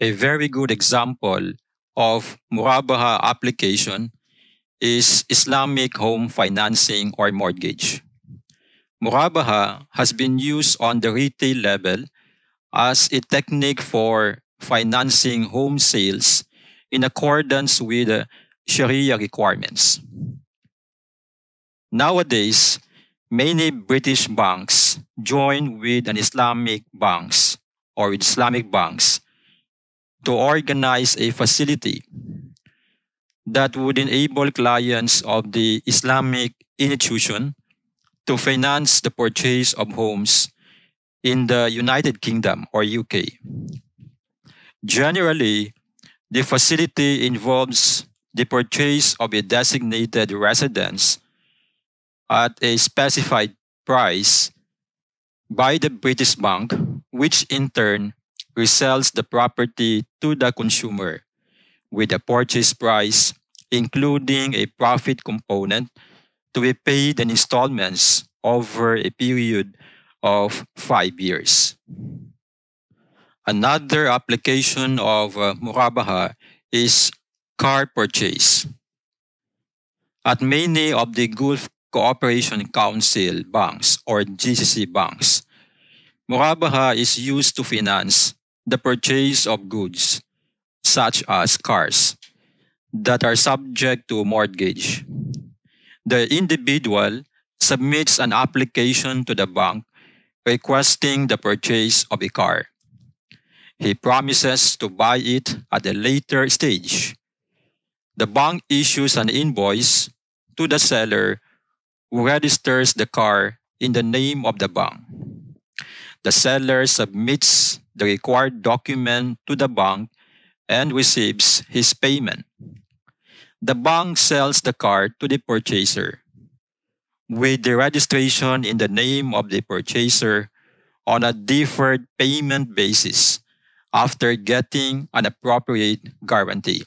A very good example of Murabaha application is Islamic home financing or mortgage. Murabaha has been used on the retail level as a technique for financing home sales in accordance with Sharia requirements. Nowadays, many British banks join with an Islamic banks to organize a facility that would enable clients of the Islamic institution to finance the purchase of homes in the United Kingdom or UK. Generally, the facility involves the purchase of a designated residence at a specified price by the British bank, which in turn resells the property to the consumer with a purchase price, including a profit component to be paid in installments over a period of 5 years. Another application of Murabaha is car purchase. At many of the Gulf Cooperation Council banks or GCC banks, Murabaha is used to finance the purchase of goods such as cars that are subject to mortgage. The individual submits an application to the bank requesting the purchase of a car. He promises to buy it at a later stage. The bank issues an invoice to the seller who registers the car in the name of the bank. The seller submits the required document to the bank and receives his payment. The bank sells the car to the purchaser with the registration in the name of the purchaser on a deferred payment basis after getting an appropriate guarantee.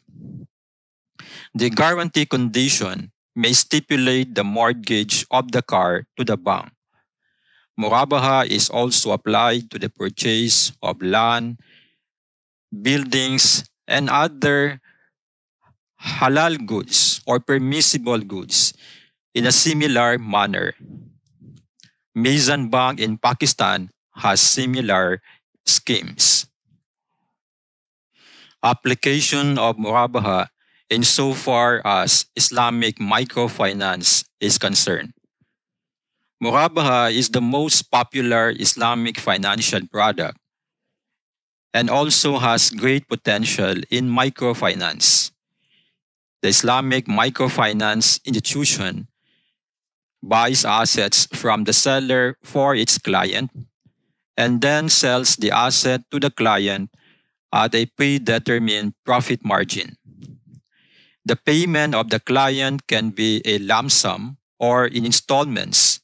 The guarantee condition may stipulate the mortgage of the car to the bank. Murabaha is also applied to the purchase of land, buildings, and other halal goods or permissible goods in a similar manner. Mizan Bank in Pakistan has similar schemes. Application of Murabaha insofar as Islamic microfinance is concerned. Murabaha is the most popular Islamic financial product and also has great potential in microfinance. The Islamic microfinance institution buys assets from the seller for its client and then sells the asset to the client at a predetermined profit margin. The payment of the client can be a lump sum or in installments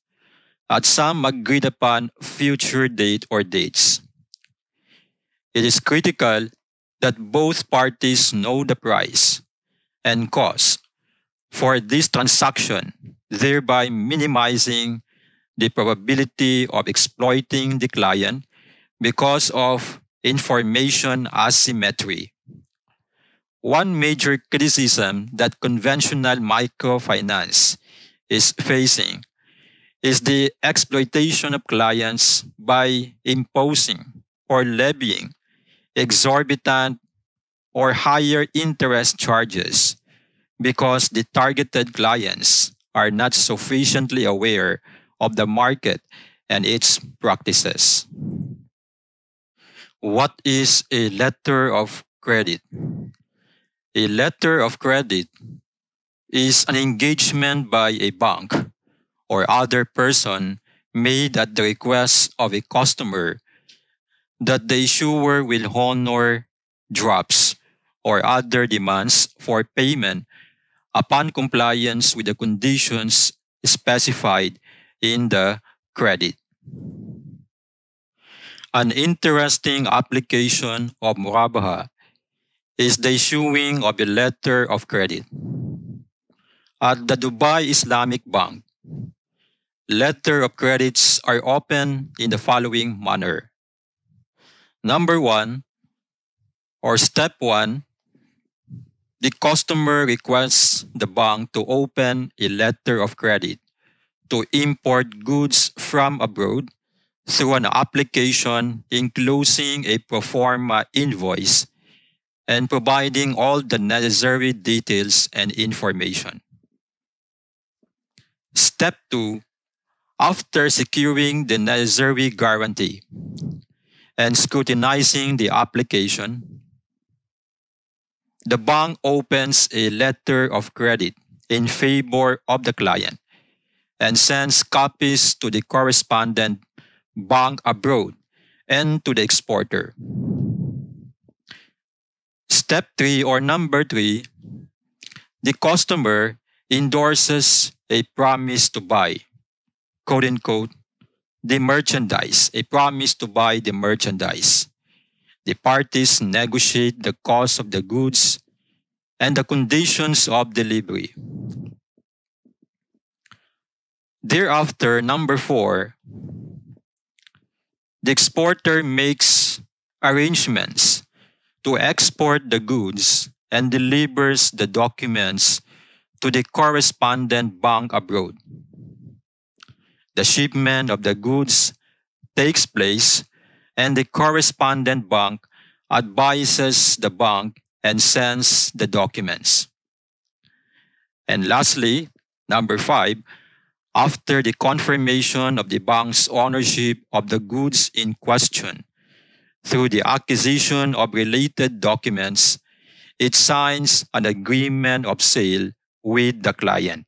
at some agreed upon future date or dates. It is critical that both parties know the price and cost for this transaction, thereby minimizing the probability of exploiting the client because of information asymmetry. One major criticism that conventional microfinance is facing is the exploitation of clients by imposing or levying exorbitant or higher interest charges because the targeted clients are not sufficiently aware of the market and its practices. What is a letter of credit? A letter of credit is an engagement by a bank or other person made at the request of a customer that the issuer will honor drops or other demands for payment upon compliance with the conditions specified in the credit. An interesting application of Murabaha is the issuing of a letter of credit. At the Dubai Islamic Bank, letter of credits are open in the following manner. Number one, Or step 1, the customer requests the bank to open a letter of credit to import goods from abroad through an application enclosing a pro forma invoice and providing all the necessary details and information. Step 2, after securing the necessary guarantee and scrutinizing the application, the bank opens a letter of credit in favor of the client and sends copies to the correspondent bank abroad and to the exporter. Step 3 or number 3, the customer endorses a promise to buy, quote unquote, the merchandise, a promise to buy the merchandise. The parties negotiate the cost of the goods and the conditions of delivery. Thereafter, number 4, the exporter makes arrangements to export the goods and delivers the documents to the correspondent bank abroad. The shipment of the goods takes place and the correspondent bank advises the bank and sends the documents. And lastly, number 5, after the confirmation of the bank's ownership of the goods in question through the acquisition of related documents, it signs an agreement of sale with the client.